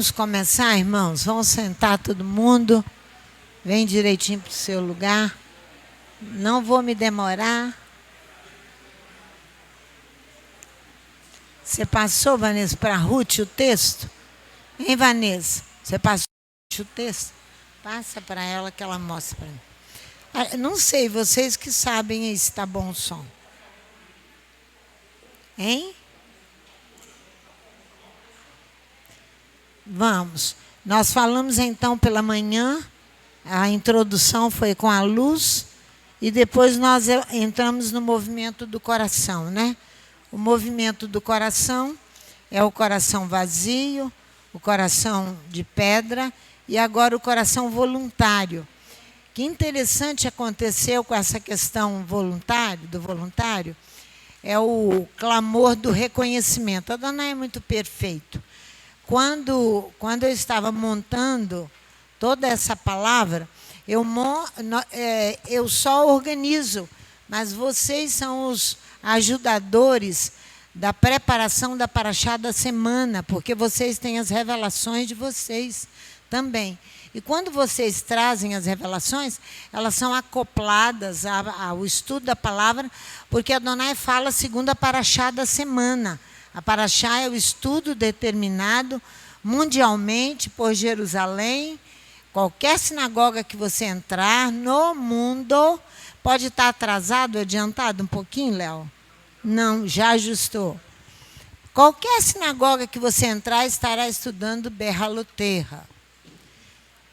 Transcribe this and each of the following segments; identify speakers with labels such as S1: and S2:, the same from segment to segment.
S1: Vamos começar, irmãos? Vamos sentar todo mundo. Vem direitinho para o seu lugar. Não vou me demorar. Você passou, Vanessa, para a Ruth o texto? Hein, Vanessa? Você passou o texto? Passa para ela que ela mostra para mim. Não sei, vocês que sabem aí se está bom o som. Hein? Vamos. Nós falamos então pela manhã, a introdução foi com a luz, e depois nós entramos no movimento do coração, né? O movimento do coração é o coração vazio, o coração de pedra, e agora o coração voluntário. Que interessante aconteceu com essa questão do voluntário, é o clamor do reconhecimento. A dona é muito perfeito. Quando eu estava montando toda essa palavra, eu só organizo, mas vocês são os ajudadores da preparação da paraxá da semana, porque vocês têm as revelações de vocês também. E quando vocês trazem as revelações, elas são acopladas ao estudo da palavra, porque a Adonai fala segundo a paraxá da semana. A paraxá é o estudo determinado mundialmente por Jerusalém. Qualquer sinagoga que você entrar no mundo, pode estar atrasado, adiantado um pouquinho, Léo? Não, já ajustou. Qualquer sinagoga que você entrar, estará estudando Berraloterra.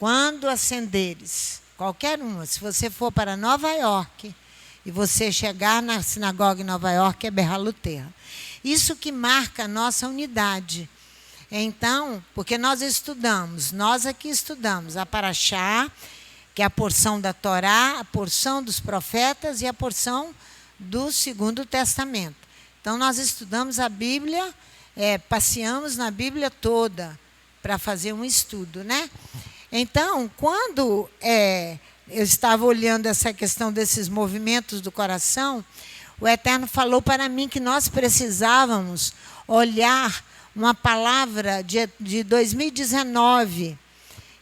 S1: Quando acenderes, qualquer uma, se você for para Nova York e você chegar na sinagoga em Nova York, é Berraloterra. Isso que marca a nossa unidade. Então, porque nós aqui estudamos a paraxá, que é a porção da Torá, a porção dos profetas e a porção do Segundo Testamento. Então, nós estudamos a Bíblia, passeamos na Bíblia toda para fazer um estudo, né? Então, quando eu estava olhando essa questão desses movimentos do coração, o Eterno falou para mim que nós precisávamos olhar uma palavra de 2019,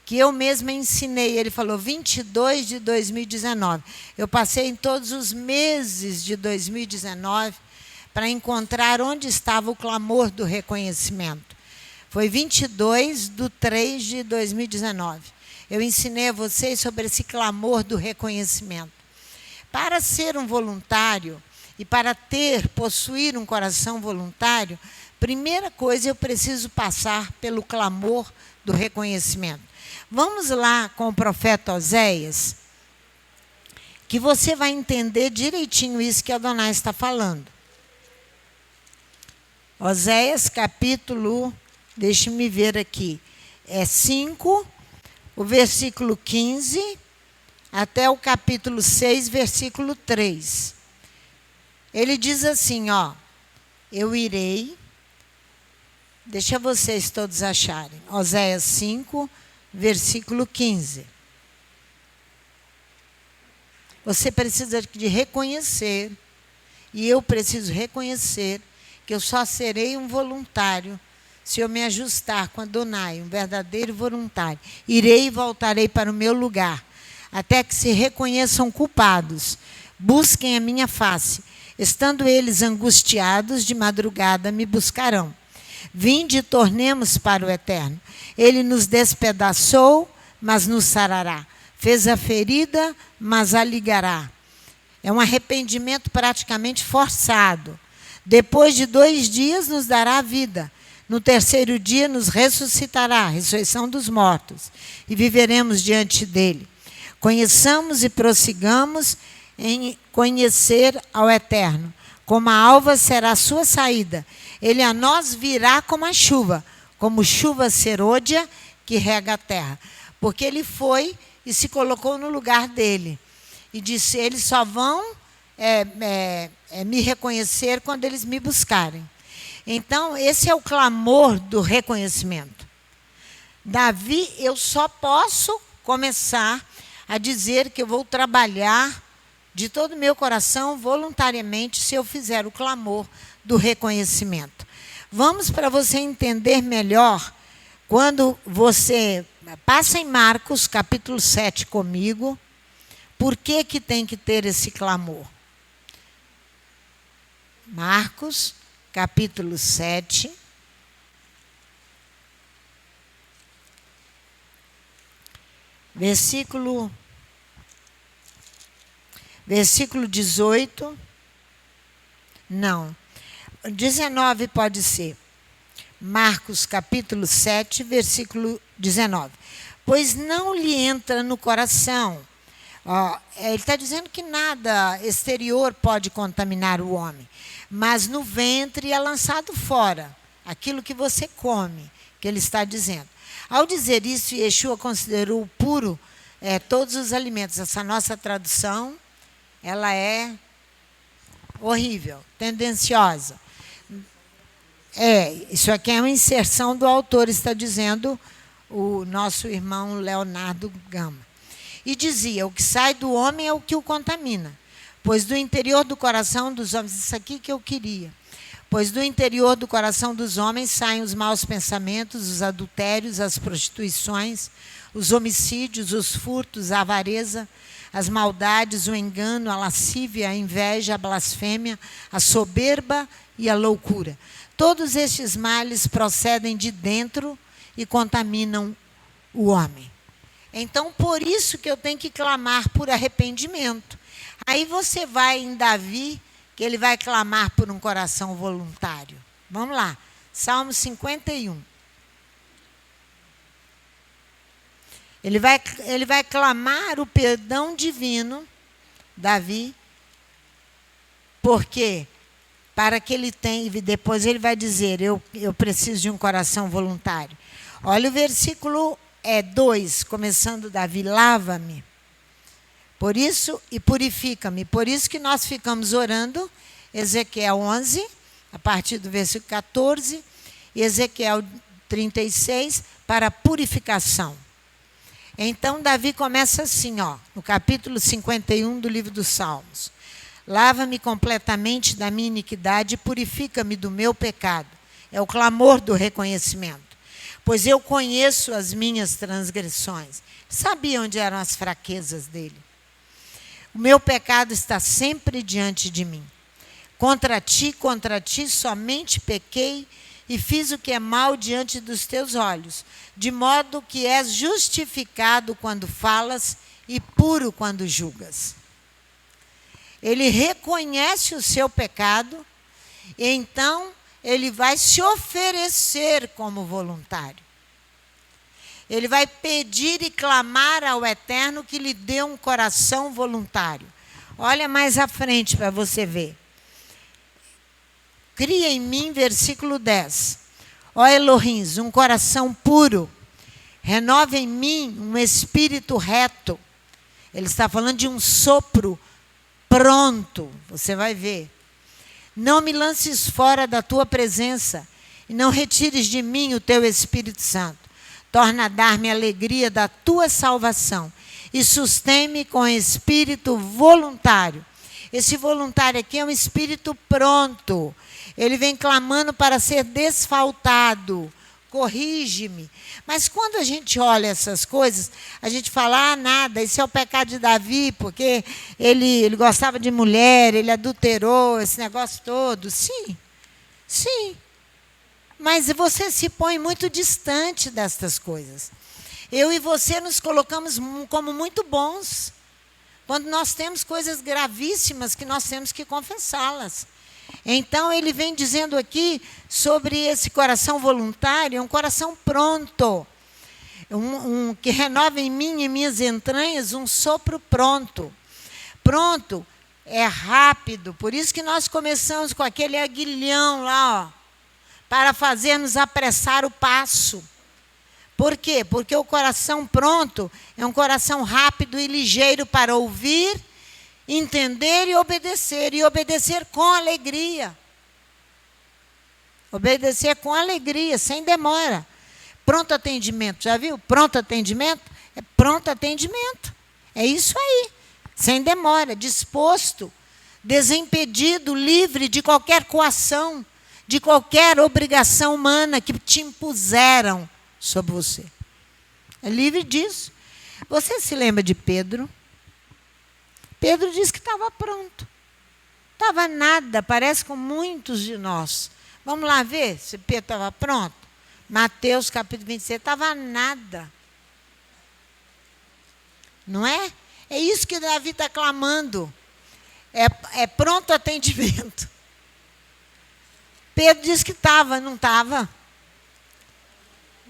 S1: que eu mesma ensinei. Ele falou 22 de 2019. Eu passei em todos os meses de 2019 para encontrar onde estava o clamor do reconhecimento. Foi 22/3 de 2019. Eu ensinei a vocês sobre esse clamor do reconhecimento. Para ser um voluntário e para possuir um coração voluntário, primeira coisa, eu preciso passar pelo clamor do reconhecimento. Vamos lá com o profeta Oséias, que você vai entender direitinho isso que a Adonai está falando. Oséias, capítulo, deixe-me ver aqui, 5, o versículo 15, até o capítulo 6, versículo 3. Ele diz assim, eu irei, deixa vocês todos acharem, Oséias 5, versículo 15. Você precisa de reconhecer, e eu preciso reconhecer, que eu só serei um voluntário se eu me ajustar com Adonai, um verdadeiro voluntário. Irei e voltarei para o meu lugar, até que se reconheçam culpados, busquem a minha face. Estando eles angustiados, de madrugada me buscarão. Vinde e tornemos para o Eterno. Ele nos despedaçou, mas nos sarará. Fez a ferida, mas a ligará. É um arrependimento praticamente forçado. Depois de 2 dias nos dará a vida. No 3º dia nos ressuscitará, a ressurreição dos mortos, e viveremos diante dele. Conheçamos e prossigamos em conhecer ao Eterno. Como a alva será a sua saída. Ele a nós virá como a chuva, como chuva serôdia que rega a terra. Porque ele foi e se colocou no lugar dele. E disse, eles só vão me reconhecer quando eles me buscarem. Então, esse é o clamor do reconhecimento. Davi, eu só posso começar a dizer que eu vou trabalhar de todo o meu coração, voluntariamente, se eu fizer o clamor do reconhecimento. Vamos para você entender melhor Quando você passa em Marcos, capítulo 7 comigo, por que que tem que ter esse clamor? Marcos, capítulo 7. Versículo 18. Não. 19 pode ser. Marcos, capítulo 7, versículo 19. Pois não lhe entra no coração. Ele está dizendo que nada exterior pode contaminar o homem, mas no ventre é lançado fora aquilo que você come, que ele está dizendo. Ao dizer isso, Yeshua considerou puro todos os alimentos. Essa nossa tradução, ela é horrível, tendenciosa. Isso aqui é uma inserção do autor, está dizendo o nosso irmão Leonardo Gama. E dizia, o que sai do homem é o que o contamina, pois do interior do coração dos homens, isso aqui que eu queria, pois do interior do coração dos homens saem os maus pensamentos, os adultérios, as prostituições, os homicídios, os furtos, a avareza, as maldades, o engano, a lascívia, a inveja, a blasfêmia, a soberba e a loucura. Todos estes males procedem de dentro e contaminam o homem. Então, por isso que eu tenho que clamar por arrependimento. Aí você vai em Davi, que ele vai clamar por um coração voluntário. Vamos lá, Salmo 51. Ele vai clamar o perdão divino, Davi, porque para que ele tenha, depois ele vai dizer, eu preciso de um coração voluntário. Olha o versículo 2, começando Davi, lava-me. Por isso, e purifica-me. Por isso que nós ficamos orando, Ezequiel 11, a partir do versículo 14, e Ezequiel 36, para purificação. Então, Davi começa assim, no capítulo 51 do livro dos Salmos. Lava-me completamente da minha iniquidade e purifica-me do meu pecado. É o clamor do reconhecimento. Pois eu conheço as minhas transgressões. Sabia onde eram as fraquezas dele. O meu pecado está sempre diante de mim. Contra ti somente pequei e fiz o que é mal diante dos teus olhos, de modo que és justificado quando falas e puro quando julgas. Ele reconhece o seu pecado, e então ele vai se oferecer como voluntário. Ele vai pedir e clamar ao Eterno que lhe dê um coração voluntário. Olha mais à frente para você ver. Cria em mim, versículo 10. Ó Elohim, um coração puro. Renova em mim um espírito reto. Ele está falando de um sopro pronto. Você vai ver. Não me lances fora da tua presença e não retires de mim o teu Espírito Santo. Torna a dar-me a alegria da tua salvação e sustém-me com espírito voluntário. Esse voluntário aqui é um espírito pronto. Ele vem clamando para ser desfaltado. Corrige-me. Mas quando a gente olha essas coisas, a gente fala, nada, esse é o pecado de Davi, porque ele gostava de mulher, ele adulterou, esse negócio todo. Sim, sim. Mas você se põe muito distante destas coisas. Eu e você nos colocamos como muito bons, quando nós temos coisas gravíssimas que nós temos que confessá-las. Então, ele vem dizendo aqui sobre esse coração voluntário, um coração pronto, que renova em mim e minhas entranhas um sopro pronto. Pronto é rápido, por isso que nós começamos com aquele aguilhão lá, para fazer-nos apressar o passo. Por quê? Porque o coração pronto é um coração rápido e ligeiro para ouvir, entender e obedecer com alegria. Obedecer com alegria, sem demora. Pronto atendimento, já viu? Pronto atendimento? É pronto atendimento. É isso aí, sem demora, disposto, desimpedido, livre de qualquer coação, de qualquer obrigação humana que te impuseram sobre você. É livre disso. Você se lembra de Pedro? Pedro disse que estava pronto. Estava nada, parece com muitos de nós. Vamos lá ver se Pedro estava pronto? Mateus capítulo 26, estava nada. Não é? É isso que Davi está clamando. É pronto atendimento. Pedro disse que estava, não estava?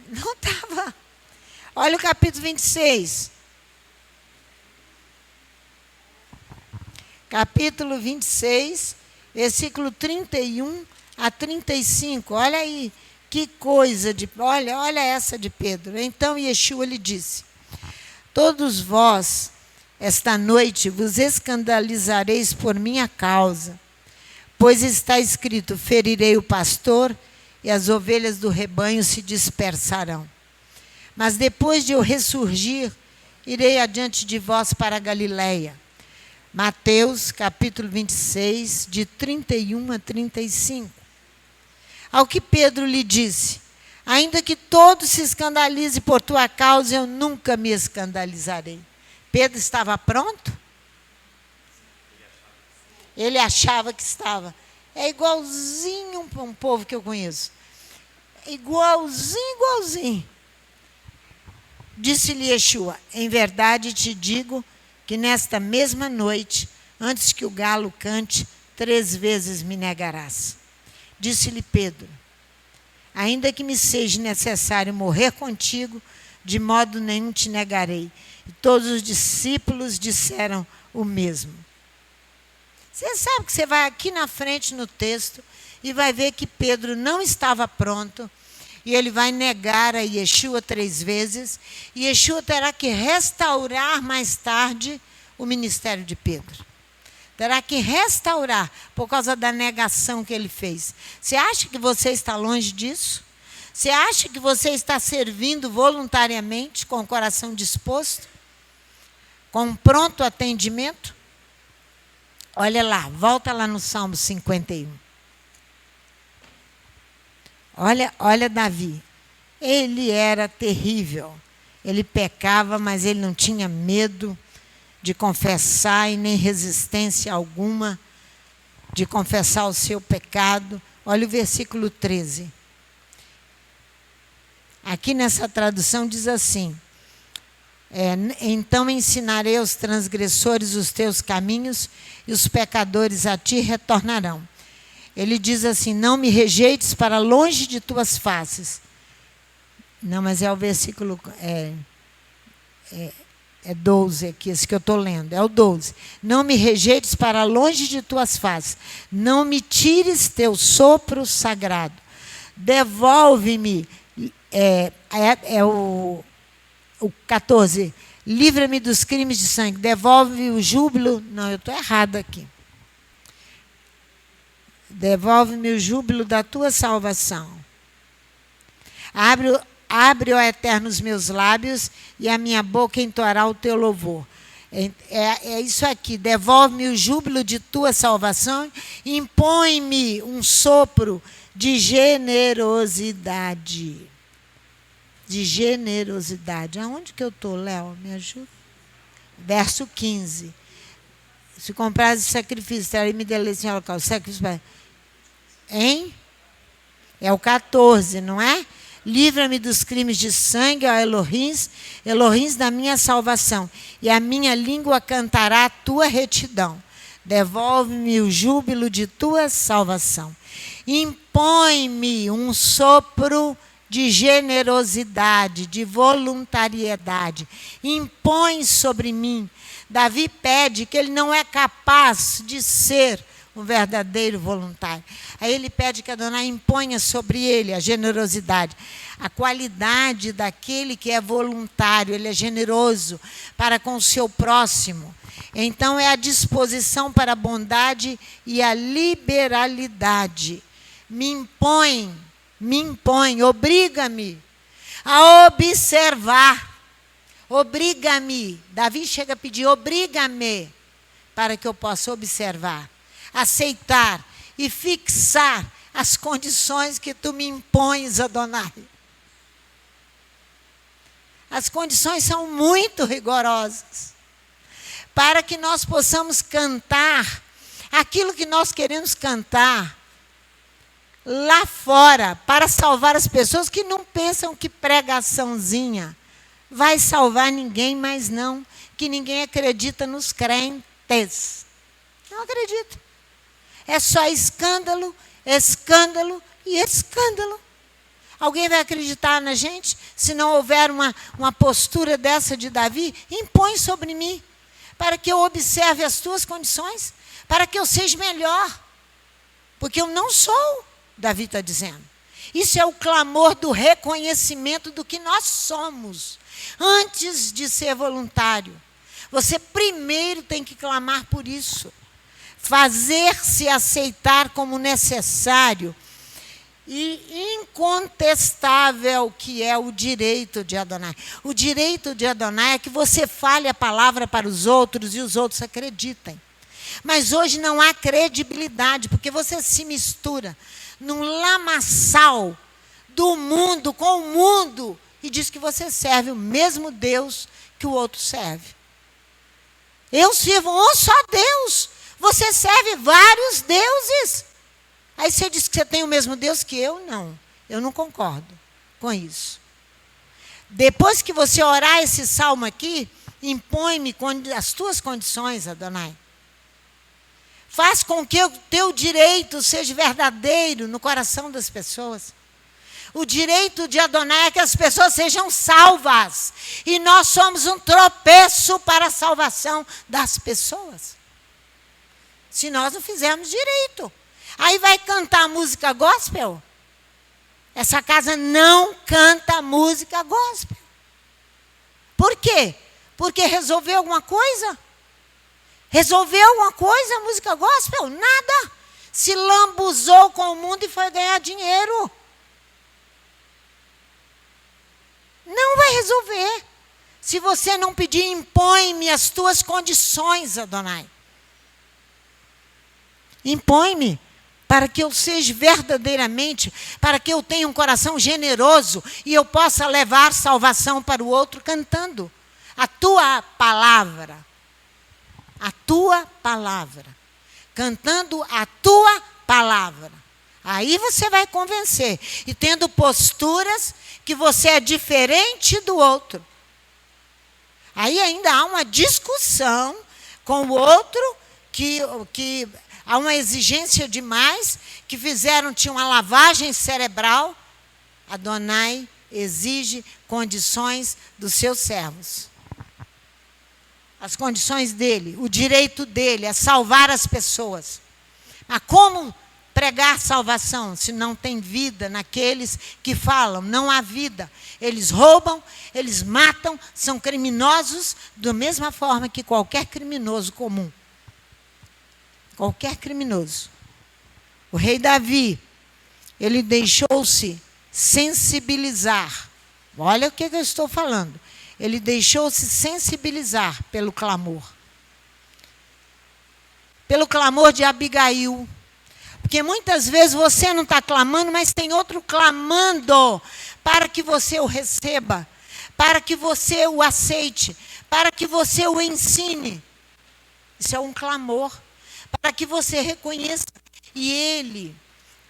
S1: Não estava. Olha o capítulo 26. Capítulo 26, versículo 31 a 35. Olha aí, que coisa de... Olha essa de Pedro. Então Yeshua lhe disse: todos vós, esta noite, vos escandalizareis por minha causa, pois está escrito: ferirei o pastor e as ovelhas do rebanho se dispersarão. Mas depois de eu ressurgir, irei adiante de vós para a Galiléia. Mateus, capítulo 26, de 31 a 35. Ao que Pedro lhe disse: ainda que todos se escandalizem por tua causa, eu nunca me escandalizarei. Pedro estava pronto? Ele achava que estava. É igualzinho a um povo que eu conheço. Igualzinho. Disse-lhe Yeshua: em verdade te digo que nesta mesma noite, antes que o galo cante, 3 vezes me negarás. Disse-lhe Pedro: ainda que me seja necessário morrer contigo, de modo nenhum te negarei. E todos os discípulos disseram o mesmo. Você sabe que você vai aqui na frente no texto e vai ver que Pedro não estava pronto. E ele vai negar a Yeshua 3 vezes. E Yeshua terá que restaurar mais tarde o ministério de Pedro. Terá que restaurar por causa da negação que ele fez. Você acha que você está longe disso? Você acha que você está servindo voluntariamente, com o coração disposto? Com pronto atendimento? Olha lá, volta lá no Salmo 51. Olha Davi. Ele era terrível. Ele pecava, mas ele não tinha medo de confessar e nem resistência alguma de confessar o seu pecado. Olha o versículo 13. Aqui nessa tradução diz assim: então ensinarei aos transgressores os teus caminhos e os pecadores a ti retornarão. Ele diz assim: não me rejeites para longe de tuas faces. Não, mas é o versículo 12 aqui, esse que eu estou lendo, é o 12. Não me rejeites para longe de tuas faces. Não me tires teu sopro sagrado. Devolve-me, o 14. Livra-me dos crimes de sangue. Devolve o júbilo. Não, eu estou errado aqui. Devolve-me o júbilo da tua salvação. Abre, ó Eterno, os meus lábios, e a minha boca entoará o teu louvor. É isso aqui. Devolve-me o júbilo de tua salvação. Impõe-me um sopro de generosidade. De generosidade. Aonde que eu estou, Léo? Me ajuda? Verso 15. Se comprares sacrifício, terei me delícia em holocausto. Sacrifício. Hein? É o 14, não é? Livra-me dos crimes de sangue, ó Elohims da minha salvação. E a minha língua cantará a tua retidão. Devolve-me o júbilo de tua salvação. Impõe-me um sopro de generosidade, de voluntariedade. Impõe sobre mim. Davi pede que ele não é capaz de ser um verdadeiro voluntário. Aí ele pede que Adonai imponha sobre ele a generosidade, a qualidade daquele que é voluntário, ele é generoso para com o seu próximo. Então é a disposição para a bondade e a liberalidade. Me impõe, obriga-me a observar. Obriga-me. Davi chega a pedir, obriga-me, para que eu possa observar, aceitar e fixar as condições que tu me impões, Adonai. As condições são muito rigorosas para que nós possamos cantar aquilo que nós queremos cantar lá fora, para salvar as pessoas que não pensam que pregaçãozinha vai salvar ninguém, mas não, que ninguém acredita nos crentes. Não acredita. É só escândalo, escândalo e escândalo. Alguém vai acreditar na gente? Se não houver uma postura dessa de Davi, impõe sobre mim, para que eu observe as tuas condições, para que eu seja melhor. Porque eu não sou, Davi está dizendo. Isso é o clamor do reconhecimento do que nós somos, antes de ser voluntário. Você primeiro tem que clamar por isso. Fazer-se aceitar como necessário e incontestável que é o direito de Adonai. O direito de Adonai é que você fale a palavra para os outros e os outros acreditem. Mas hoje não há credibilidade, porque você se mistura num lamaçal do mundo com o mundo e diz que você serve o mesmo Deus que o outro serve. Eu sirvo um só Deus, você serve vários deuses. Aí você diz que você tem o mesmo Deus que eu? Não, eu não concordo com isso. Depois que você orar esse salmo aqui, impõe-me as tuas condições, Adonai. Faz com que o teu direito seja verdadeiro no coração das pessoas. O direito de Adonai é que as pessoas sejam salvas. E nós somos um tropeço para a salvação das pessoas. Se nós não fizermos direito. Aí vai cantar música gospel? Essa casa não canta música gospel. Por quê? Porque resolveu alguma coisa? Resolveu alguma coisa a música gospel? Nada. Se lambuzou com o mundo e foi ganhar dinheiro. Não vai resolver. Se você não pedir, impõe-me as tuas condições, Adonai. Impõe-me para que eu seja verdadeiramente, para que eu tenha um coração generoso e eu possa levar salvação para o outro cantando a tua palavra. A tua palavra. Cantando a tua palavra. Aí você vai convencer. E tendo posturas que você é diferente do outro. Aí ainda há uma discussão com o outro, que há uma exigência demais, que tinha uma lavagem cerebral. Adonai exige condições dos seus servos. As condições dele, o direito dele é salvar as pessoas. Mas como pregar salvação se não tem vida naqueles que falam? Não há vida. Eles roubam, eles matam, são criminosos da mesma forma que qualquer criminoso comum. Qualquer criminoso. O rei Davi, ele deixou-se sensibilizar. Olha o que eu estou falando. Ele deixou-se sensibilizar pelo clamor. Pelo clamor de Abigail. Porque muitas vezes você não está clamando, mas tem outro clamando para que você o receba, para que você o aceite, para que você o ensine. Isso é um clamor. Para que você reconheça. E ele,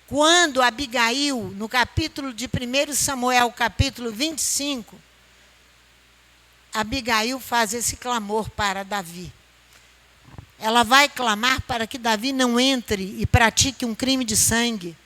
S1: quando Abigail, no capítulo de 1 Samuel, capítulo 25, Abigail faz esse clamor para Davi. Ela vai clamar para que Davi não entre e pratique um crime de sangue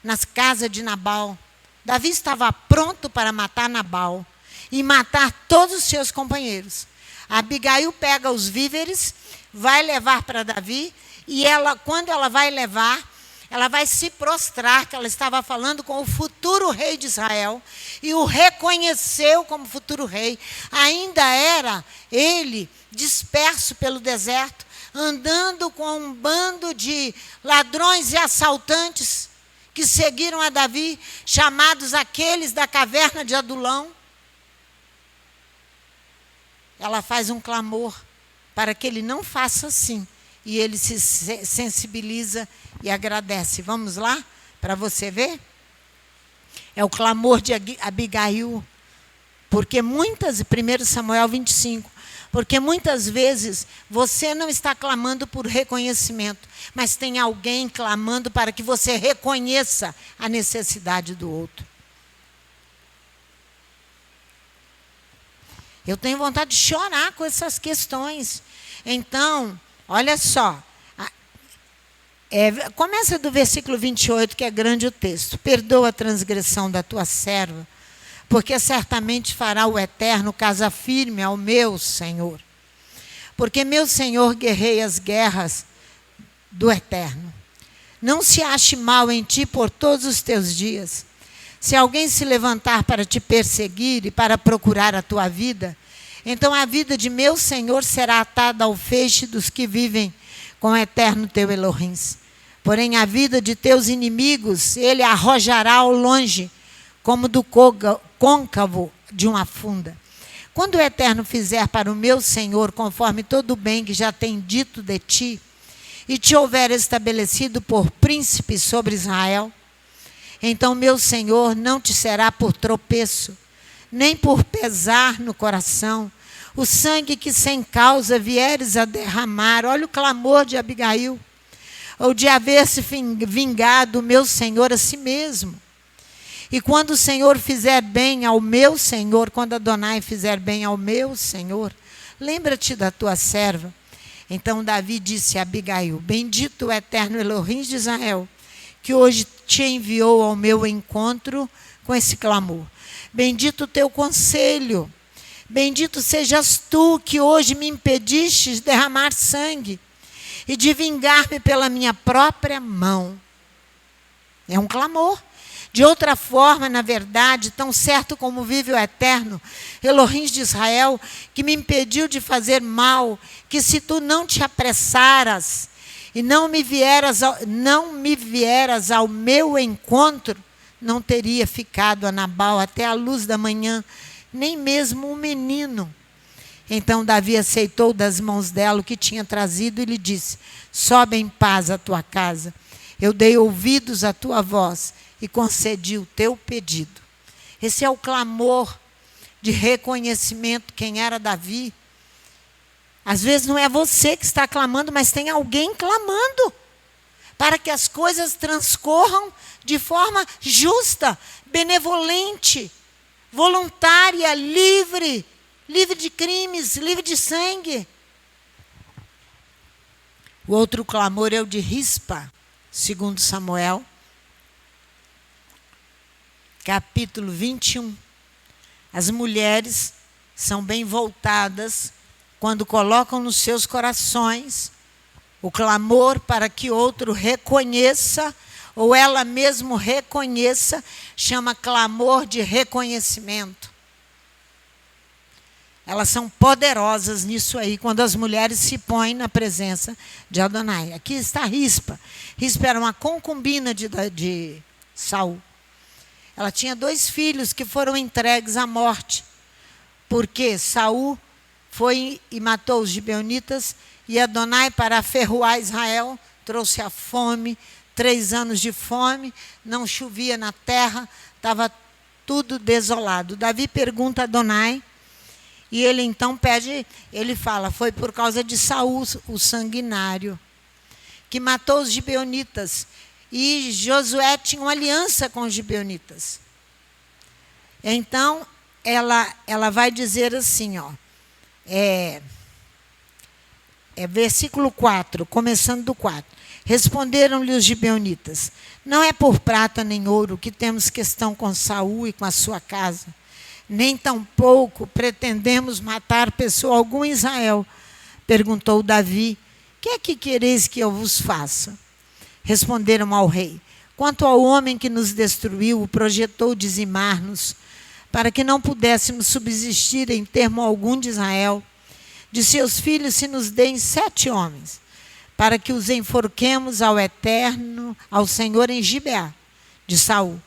S1: nas casas de Nabal. Davi estava pronto para matar Nabal e matar todos os seus companheiros. Abigail pega os víveres, vai levar para Davi, e quando ela vai levar, ela vai se prostrar, que ela estava falando com o futuro rei de Israel, e o reconheceu como futuro rei. Ainda era ele disperso pelo deserto, andando com um bando de ladrões e assaltantes que seguiram a Davi, chamados aqueles da caverna de Adulão. Ela faz um clamor para que ele não faça assim. E ele se sensibiliza e agradece. Vamos lá, para você ver? É o clamor de Abigail Porque 1 Samuel 25, porque muitas vezes você não está clamando por reconhecimento, mas tem alguém clamando para que você reconheça a necessidade do outro. Eu tenho vontade de chorar com essas questões. Então, olha só. Começa do versículo 28, que é grande o texto. Perdoa a transgressão da tua serva, porque certamente fará o Eterno casa firme ao meu Senhor. Porque meu Senhor guerreia as guerras do Eterno. Não se ache mal em ti por todos os teus dias. Se alguém se levantar para te perseguir e para procurar a tua vida, então a vida de meu Senhor será atada ao feixe dos que vivem com o Eterno teu Elohim. Porém, a vida de teus inimigos, ele arrojará ao longe, como do côncavo de uma funda. Quando o Eterno fizer para o meu Senhor, conforme todo o bem que já tem dito de ti, e te houver estabelecido por príncipe sobre Israel, então meu Senhor não te será por tropeço, nem por pesar no coração, o sangue que sem causa vieres a derramar. Olha o clamor de Abigail, ou de haver-se vingado o meu Senhor a si mesmo. E quando o Senhor fizer bem ao meu Senhor, quando Adonai fizer bem ao meu Senhor, lembra-te da tua serva. Então Davi disse a Abigail: bendito o Eterno Elohim de Israel, que hoje te enviou ao meu encontro com esse clamor. Bendito o teu conselho, bendito sejas tu que hoje me impediste de derramar sangue e de vingar-me pela minha própria mão. É um clamor. De outra forma, na verdade, tão certo como vive o Eterno, Elohim de Israel, que me impediu de fazer mal, que se tu não te apressaras e não me vieras ao meu encontro, não teria ficado a Nabal até a luz da manhã, nem mesmo um menino. Então Davi aceitou das mãos dela o que tinha trazido e lhe disse: sobe em paz à tua casa. Eu dei ouvidos à tua voz e concedi o teu pedido. Esse é o clamor de reconhecimento. Quem era Davi? Às vezes não é você que está clamando, mas tem alguém clamando para que as coisas transcorram de forma justa, benevolente, voluntária, livre de crimes, livre de sangue. O outro clamor é o de Rispa, segundo Samuel, capítulo 21. As mulheres são bem voltadas quando colocam nos seus corações o clamor para que outro reconheça, ou ela mesma reconheça, chama clamor de reconhecimento. Elas são poderosas nisso aí, quando as mulheres se põem na presença de Adonai. Aqui está Rispa. Rispa era uma concubina de Saul. Ela tinha 2 filhos que foram entregues à morte, porque Saul foi e matou os gibeonitas, e Adonai, para aferroar Israel, trouxe a fome, 3 anos de fome, não chovia na terra, estava tudo desolado. Davi pergunta a Adonai, e ele então pede, ele fala, foi por causa de Saul, o sanguinário, que matou os gibeonitas. E Josué tinha uma aliança com os gibeonitas. Então, ela vai dizer assim, ó, versículo 4, começando do 4. Responderam-lhe os gibeonitas: não é por prata nem ouro que temos questão com Saul e com a sua casa, nem tampouco pretendemos matar pessoa alguma em Israel. Perguntou Davi: que é que quereis que eu vos faça? Responderam ao rei: quanto ao homem que nos destruiu, projetou dizimar-nos, para que não pudéssemos subsistir em termo algum de Israel. De seus filhos se nos deem 7 homens, para que os enforquemos ao Eterno, ao Senhor em Gibeá, de Saul,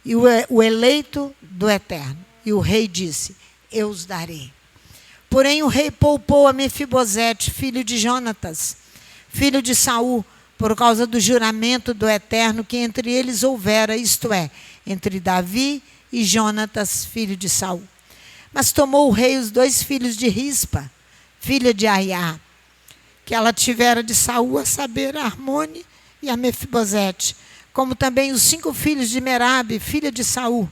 S1: e o eleito do Eterno. E o rei disse: eu os darei. Porém o rei poupou a Mefibosete, filho de Jonatas, filho de Saul, por causa do juramento do Eterno que entre eles houvera, isto é, entre Davi e Jonatas, filho de Saul, Mas tomou o rei os 2 filhos de Rispa, filha de Aiá, que ela tivera de Saul, a saber, a Armone e a Mefibosete, como também os 5 filhos de Merabe, filha de Saul,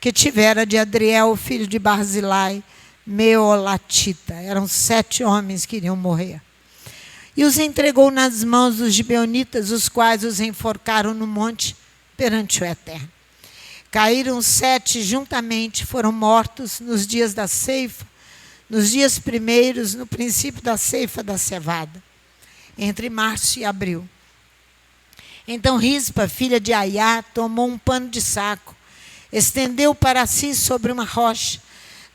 S1: que tivera de Adriel, filho de Barzilai, Meolatita. Eram 7 homens que iriam morrer. E os entregou nas mãos dos gibeonitas, os quais os enforcaram no monte perante o Eterno. Caíram 7 juntamente, foram mortos nos dias da ceifa, nos dias primeiros, no princípio da ceifa da cevada, entre março e abril. Então Rispa, filha de Aiá, tomou um pano de saco, estendeu para si sobre uma rocha,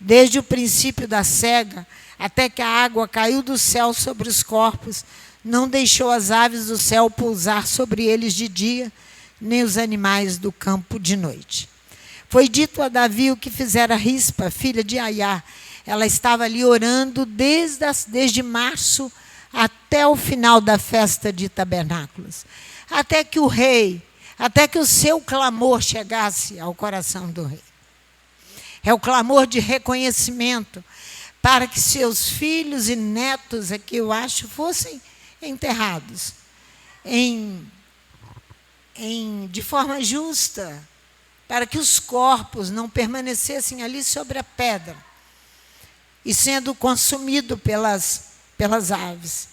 S1: desde o princípio da cega, até que a água caiu do céu sobre os corpos, não deixou as aves do céu pousar sobre eles de dia, nem os animais do campo de noite. Foi dito a Davi o que fizera Rispa, filha de Aiá. Ela estava ali orando desde março até o final da festa de tabernáculos, até que o seu clamor chegasse ao coração do rei. É o clamor de reconhecimento para que seus filhos e netos, aqui eu acho, fossem enterrados de forma justa, para que os corpos não permanecessem ali sobre a pedra e sendo consumidos pelas aves.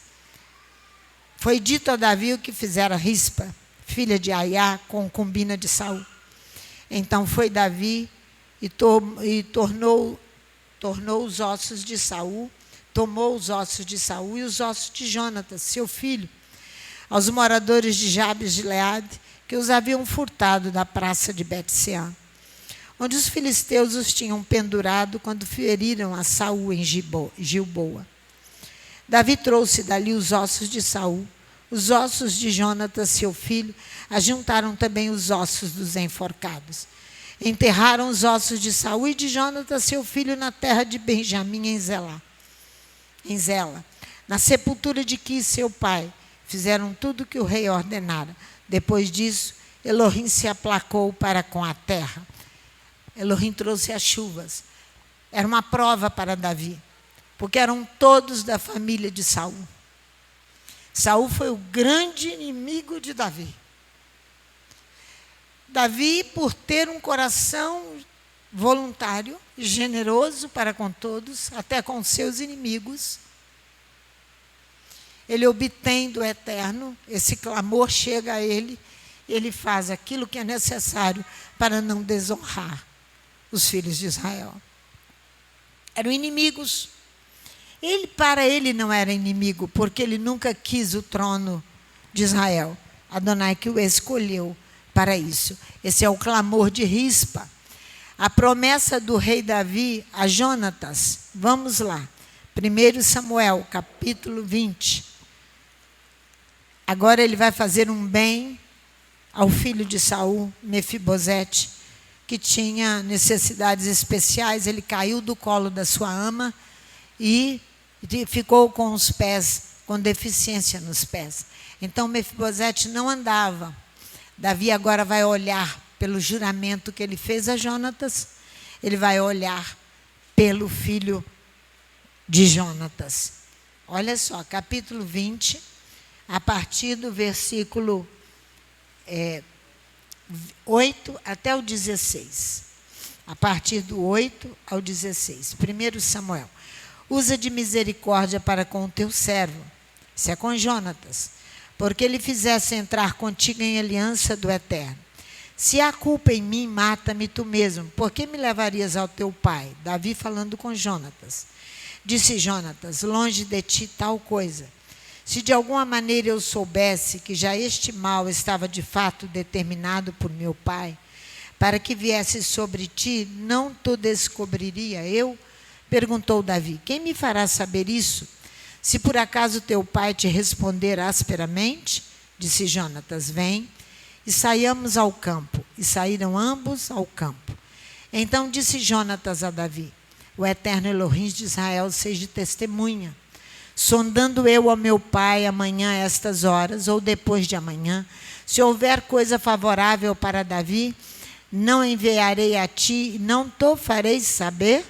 S1: Foi dito a Davi o que fizera Rispa, filha de Aiá, concubina de Saul. Então foi Davi e tornou os ossos de Saul, tomou os ossos de Saul e os ossos de Jonatas, seu filho, aos moradores de Jabes de Gileade, que os haviam furtado da praça de Bet-seã, onde os filisteus os tinham pendurado quando feriram a Saul em Gilboa. Davi trouxe dali os ossos de Saul, os ossos de Jonatas, seu filho, ajuntaram também os ossos dos enforcados. Enterraram os ossos de Saul e de Jonatas, seu filho, na terra de Benjamim, em Zela. Na sepultura de Quis, seu pai, fizeram tudo o que o rei ordenara. Depois disso, Elohim se aplacou para com a terra. Elohim trouxe as chuvas. Era uma prova para Davi, porque eram todos da família de Saul. Saul foi o grande inimigo de Davi. Davi, por ter um coração voluntário, generoso para com todos, até com seus inimigos, ele obtém do Eterno, esse clamor chega a ele, ele faz aquilo que é necessário para não desonrar os filhos de Israel. Eram inimigos. Para ele não era inimigo, porque ele nunca quis o trono de Israel. Adonai que o escolheu para isso. Esse é o clamor de Rispa. A promessa do rei Davi a Jonatas. Vamos lá. 1 Samuel, capítulo 20. Agora ele vai fazer um bem ao filho de Saul, Mefibosete, que tinha necessidades especiais. Ele caiu do colo da sua ama e ficou com os pés, com deficiência nos pés. Então Mefibosete não andava. Davi agora vai olhar pelo juramento que ele fez a Jonatas, ele vai olhar pelo filho de Jonatas. Olha só, capítulo 20, a partir do versículo 8 até o 16. A partir do 8 ao 16. 1 Samuel. Usa de misericórdia para com o teu servo, isso é com Jonatas, porque ele fizesse entrar contigo em aliança do Eterno. Se há culpa em mim, mata-me tu mesmo. Por que me levarias ao teu pai? Davi falando com Jonatas. Disse Jonatas, longe de ti tal coisa. Se de alguma maneira eu soubesse que já este mal estava de fato determinado por meu pai, para que viesse sobre ti, não te descobriria eu? Perguntou Davi, quem me fará saber isso? Se por acaso teu pai te responder asperamente, disse Jonatas, vem e saiamos ao campo. E saíram ambos ao campo. Então disse Jonatas a Davi, o eterno Elohim de Israel seja testemunha. Sondando eu ao meu pai amanhã a estas horas, ou depois de amanhã, se houver coisa favorável para Davi, não enviarei a ti, não te farei saber?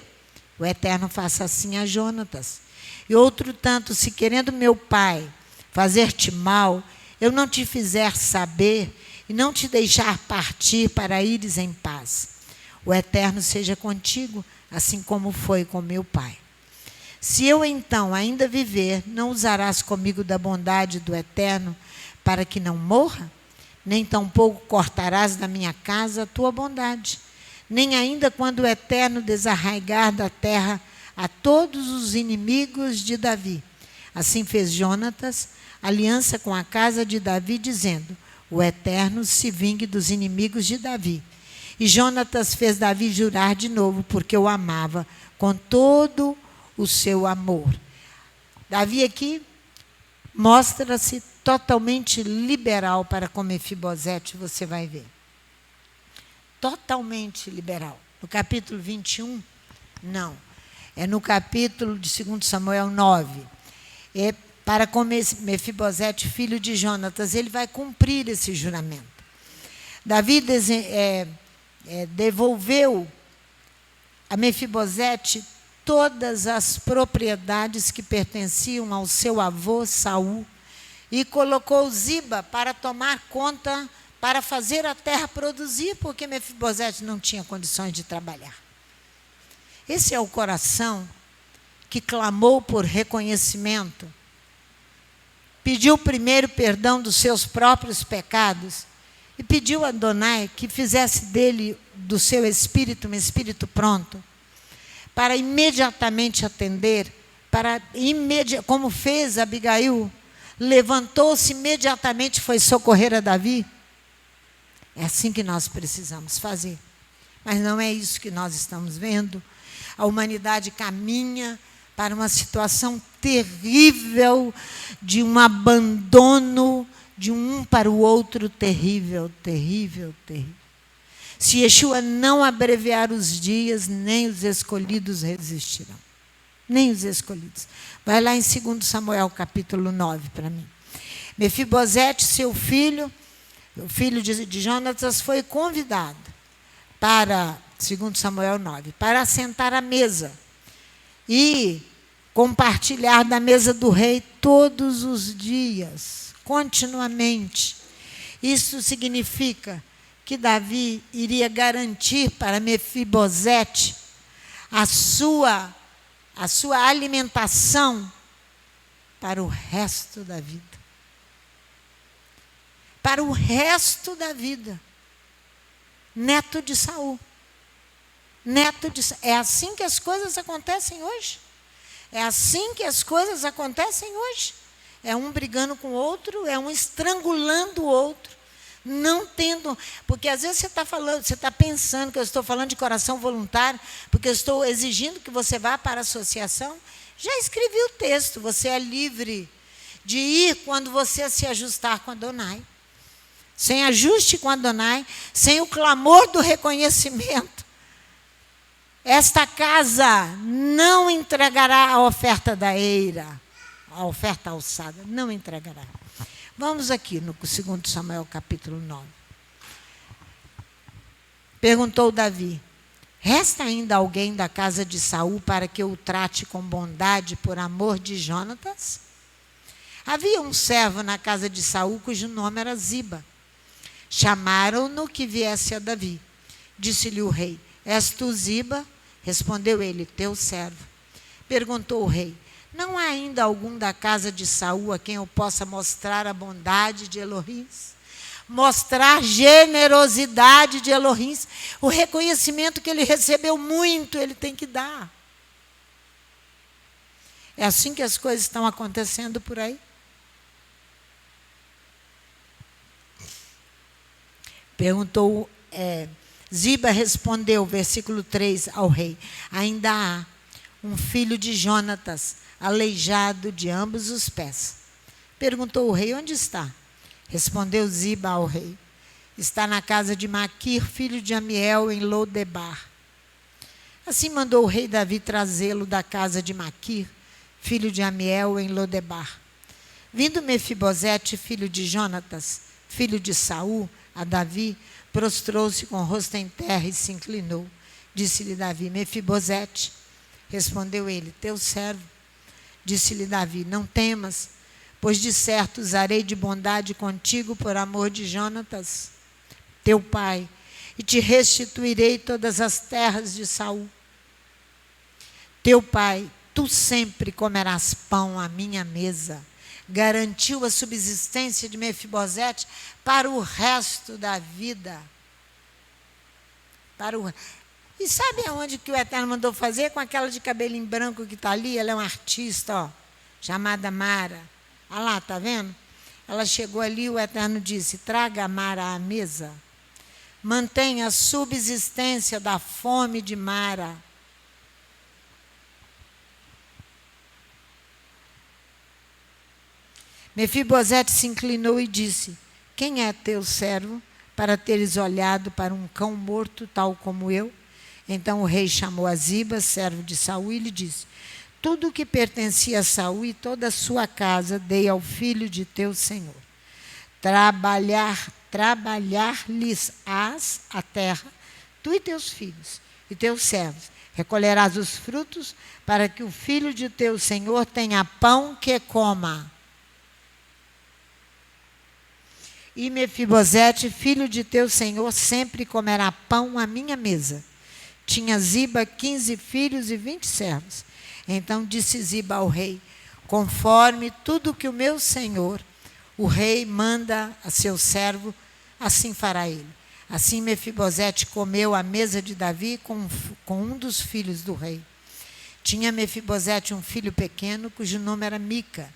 S1: o Eterno faça assim a Jonatas. E outro tanto, se querendo meu pai fazer-te mal, eu não te fizer saber e não te deixar partir para ires em paz. O Eterno seja contigo, assim como foi com meu pai. Se eu então ainda viver, não usarás comigo da bondade do Eterno para que não morra? Nem tampouco cortarás da minha casa a tua bondade. Nem ainda quando o Eterno desarraigar da terra a todos os inimigos de Davi. Assim fez Jonatas aliança com a casa de Davi, dizendo: o Eterno se vingue dos inimigos de Davi. E Jonatas fez Davi jurar de novo, porque o amava com todo o seu amor. Davi aqui mostra-se totalmente liberal para com Mefibosete, você vai ver. Totalmente liberal. No capítulo 21, não. É no capítulo de 2 Samuel 9. É para com Mefibosete, filho de Jonatas, ele vai cumprir esse juramento. Davi devolveu a Mefibosete todas as propriedades que pertenciam ao seu avô Saul e colocou Ziba para tomar conta, para fazer a terra produzir, porque Mefibosete não tinha condições de trabalhar. Esse é o coração que clamou por reconhecimento, pediu primeiro perdão dos seus próprios pecados e pediu a Adonai que fizesse dele, do seu espírito, um espírito pronto, para imediatamente atender, como fez Abigail, levantou-se imediatamente e foi socorrer a Davi. É assim que nós precisamos fazer. Mas não é isso que nós estamos vendo. A humanidade caminha para uma situação terrível, de um abandono de um para o outro terrível, terrível, terrível. Se Yeshua não abreviar os dias, nem os escolhidos resistirão. Nem os escolhidos. Vai lá em 2 Samuel, capítulo 9, para mim. Mefibosete, seu filho, o filho de Jonatas, foi convidado para, 2 Samuel 9, para assentar à mesa e compartilhar da mesa do rei todos os dias, continuamente. Isso significa que Davi iria garantir para Mefibosete a sua alimentação para o resto da vida. Para o resto da vida. Neto de Saul. É assim que as coisas acontecem hoje. É assim que as coisas acontecem hoje. É um brigando com o outro, é um estrangulando o outro. Não tendo, porque às vezes você está pensando que eu estou falando de coração voluntário, porque eu estou exigindo que você vá para a associação. Já escrevi o texto, você é livre de ir quando você se ajustar com Adonai. Sem ajuste com Adonai, sem o clamor do reconhecimento. Esta casa não entregará a oferta da eira, a oferta alçada, não entregará. Vamos aqui no 2 Samuel, capítulo 9. Perguntou Davi: resta ainda alguém da casa de Saul para que eu o trate com bondade por amor de Jonatas? Havia um servo na casa de Saul cujo nome era Ziba. Chamaram-no que viesse a Davi. Disse-lhe o rei: és tu Ziba? Respondeu ele: teu servo. Perguntou o rei: não há ainda algum da casa de Saul a quem eu possa mostrar a bondade de Elohim? Mostrar generosidade de Elohim. O reconhecimento que ele recebeu muito, ele tem que dar. É assim que as coisas estão acontecendo por aí. Perguntou, Ziba respondeu, versículo 3, ao rei: ainda há um filho de Jonatas, aleijado de ambos os pés. Perguntou o rei: onde está? Respondeu Ziba ao rei: está na casa de Maquir, filho de Amiel, em Lodebar. Assim mandou o rei Davi trazê-lo da casa de Maquir, filho de Amiel, em Lodebar. Vindo Mefibosete, filho de Jonatas, filho de Saul, a Davi, prostrou-se com o rosto em terra e se inclinou. Disse-lhe Davi: Mefibosete. Respondeu ele: teu servo. Disse-lhe Davi: não temas, pois de certo usarei de bondade contigo por amor de Jonatas, teu pai, e te restituirei todas as terras de Saul, teu pai. Tu sempre comerás pão à minha mesa. Garantiu a subsistência de Mefibosete para o resto da vida. E sabe aonde que o Eterno mandou fazer? Com aquela de cabelinho branco que está ali, ela é uma artista, ó, chamada Mara. Olha lá, está vendo? Ela chegou ali, o Eterno disse: traga a Mara à mesa. Mantenha a subsistência da fome de Mara. Mefibosete se inclinou e disse: quem é teu servo para teres olhado para um cão morto tal como eu? Então o rei chamou a Ziba, servo de Saul, e lhe disse: tudo o que pertencia a Saul e toda a sua casa dei ao filho de teu senhor. Trabalhar-lhes-ás a terra, tu e teus filhos e teus servos. Recolherás os frutos para que o filho de teu senhor tenha pão que coma. E Mefibosete, filho de teu senhor, sempre comerá pão à minha mesa. Tinha Ziba 15 filhos e 20 servos. Então disse Ziba ao rei: conforme tudo que o meu senhor, o rei, manda a seu servo, assim fará ele. Assim Mefibosete comeu à mesa de Davi com um dos filhos do rei. Tinha Mefibosete um filho pequeno, cujo nome era Mica.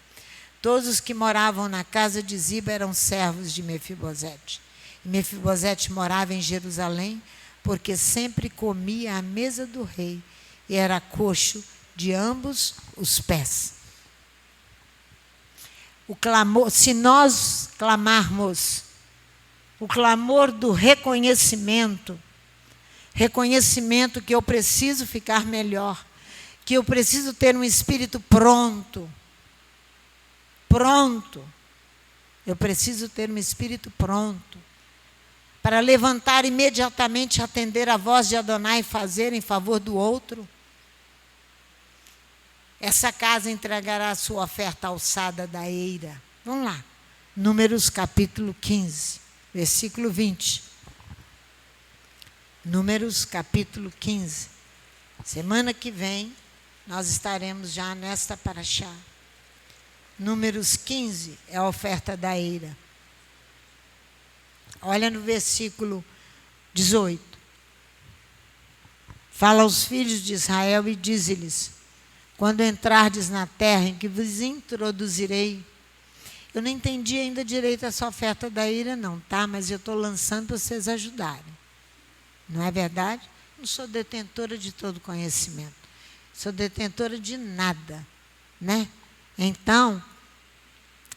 S1: Todos os que moravam na casa de Ziba eram servos de Mefibosete. E Mefibosete morava em Jerusalém, porque sempre comia à mesa do rei, e era coxo de ambos os pés. Se nós clamarmos o clamor do reconhecimento que eu preciso ficar melhor, que eu preciso ter um espírito pronto. Eu preciso ter um espírito pronto para levantar imediatamente, atender a voz de Adonai e fazer em favor do outro. Essa casa entregará a sua oferta alçada da eira. Vamos lá. Números capítulo 15, versículo 20. Números capítulo 15. Semana que vem, nós estaremos já nesta paraxá. Números 15 é a oferta da eira. Olha no versículo 18. Fala aos filhos de Israel e dize-lhes: quando entrardes na terra em que vos introduzirei. Eu não entendi ainda direito essa oferta da eira não, tá? Mas eu estou lançando para vocês ajudarem. Não é verdade? Não sou detentora de todo conhecimento. Sou detentora de nada, né? Então,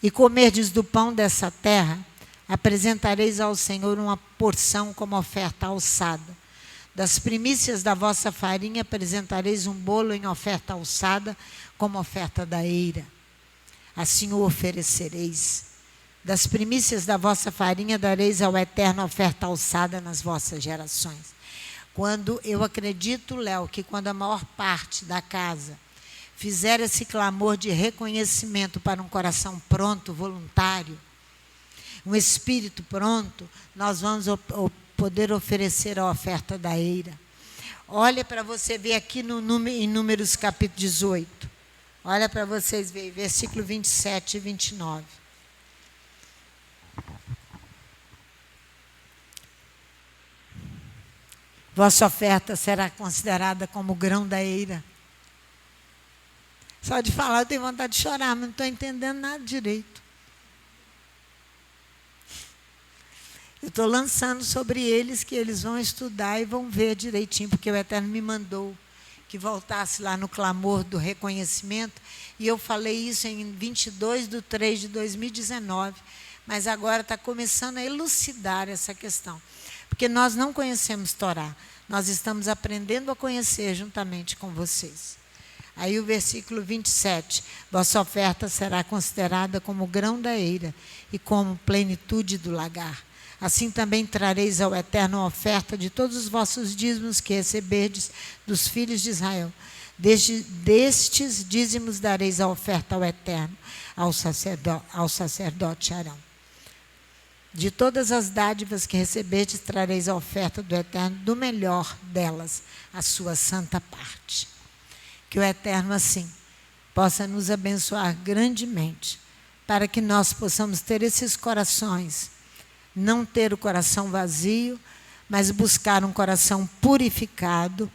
S1: e comerdes do pão dessa terra, apresentareis ao Senhor uma porção como oferta alçada. Das primícias da vossa farinha apresentareis um bolo em oferta alçada, como oferta da eira. Assim o oferecereis. Das primícias da vossa farinha dareis ao Eterno oferta alçada nas vossas gerações. Quando eu acredito, Léo, que quando a maior parte da casa fizer esse clamor de reconhecimento para um coração pronto, voluntário, um espírito pronto, nós vamos poder oferecer a oferta da eira. Olha para você ver aqui em Números capítulo 18. Olha para vocês verem, versículo 27 e 29. Vossa oferta será considerada como grão da eira. Só de falar eu tenho vontade de chorar, mas não estou entendendo nada direito. Eu estou lançando sobre eles, que eles vão estudar e vão ver direitinho, porque o Eterno me mandou que voltasse lá no clamor do reconhecimento, e eu falei isso em 22/3/2019, mas agora está começando a elucidar essa questão, porque nós não conhecemos Torá, nós estamos aprendendo a conhecer juntamente com vocês. Aí o versículo 27, vossa oferta será considerada como grão da eira e como plenitude do lagar. Assim também trareis ao Eterno a oferta de todos os vossos dízimos que receberdes dos filhos de Israel. Destes dízimos dareis a oferta ao Eterno, ao sacerdote Arão. De todas as dádivas que recebestes, trareis a oferta do Eterno, do melhor delas, a sua santa parte. Que o Eterno, assim, possa nos abençoar grandemente, para que nós possamos ter esses corações, não ter o coração vazio, mas buscar um coração purificado,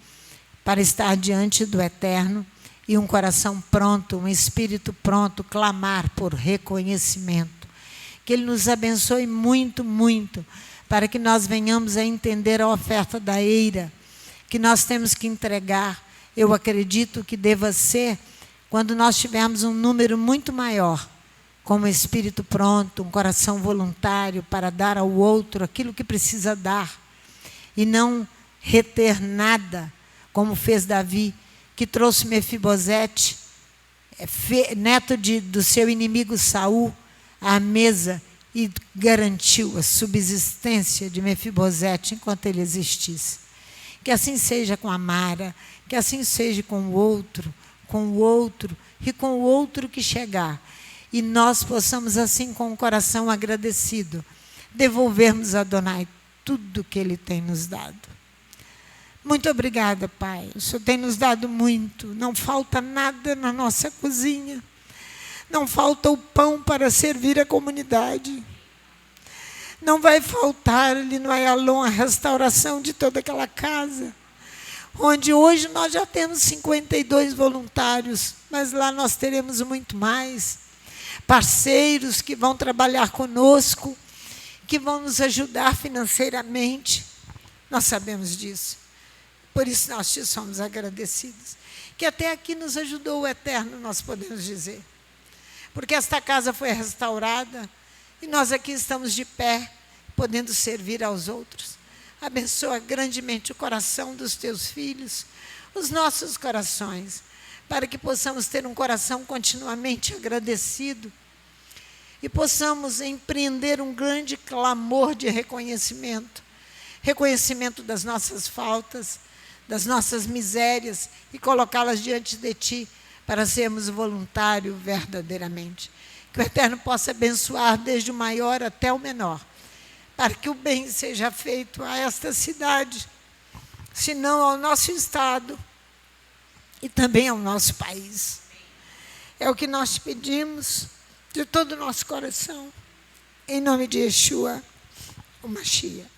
S1: para estar diante do Eterno, e um coração pronto, um espírito pronto, clamar por reconhecimento. Que Ele nos abençoe muito, muito, para que nós venhamos a entender a oferta da eira, que nós temos que entregar. Eu acredito que deva ser quando nós tivermos um número muito maior, com um espírito pronto, um coração voluntário para dar ao outro aquilo que precisa dar, e não reter nada, como fez Davi, que trouxe Mefibosete, neto do seu inimigo Saul, à mesa e garantiu a subsistência de Mefibosete enquanto ele existisse. Que assim seja com a Mara, que assim seja com o outro e com o outro que chegar. E nós possamos, assim, com o coração agradecido, devolvermos a Adonai tudo que Ele tem nos dado. Muito obrigada, Pai. O Senhor tem nos dado muito. Não falta nada na nossa cozinha. Não falta o pão para servir a comunidade. Não vai faltar ali no Ayalon a restauração de toda aquela casa, onde hoje nós já temos 52 voluntários, mas lá nós teremos muito mais. Parceiros que vão trabalhar conosco, que vão nos ajudar financeiramente. Nós sabemos disso. Por isso nós te somos agradecidos. Que até aqui nos ajudou o Eterno, nós podemos dizer. Porque esta casa foi restaurada e nós aqui estamos de pé, podendo servir aos outros. Abençoa grandemente o coração dos teus filhos, os nossos corações, para que possamos ter um coração continuamente agradecido e possamos empreender um grande clamor de reconhecimento. Reconhecimento das nossas faltas, das nossas misérias, e colocá-las diante de Ti, para sermos voluntários verdadeiramente. Que o Eterno possa abençoar desde o maior até o menor, para que o bem seja feito a esta cidade, se não ao nosso estado e também ao nosso país. É o que nós te pedimos de todo o nosso coração, em nome de Yeshua, o Mashiach.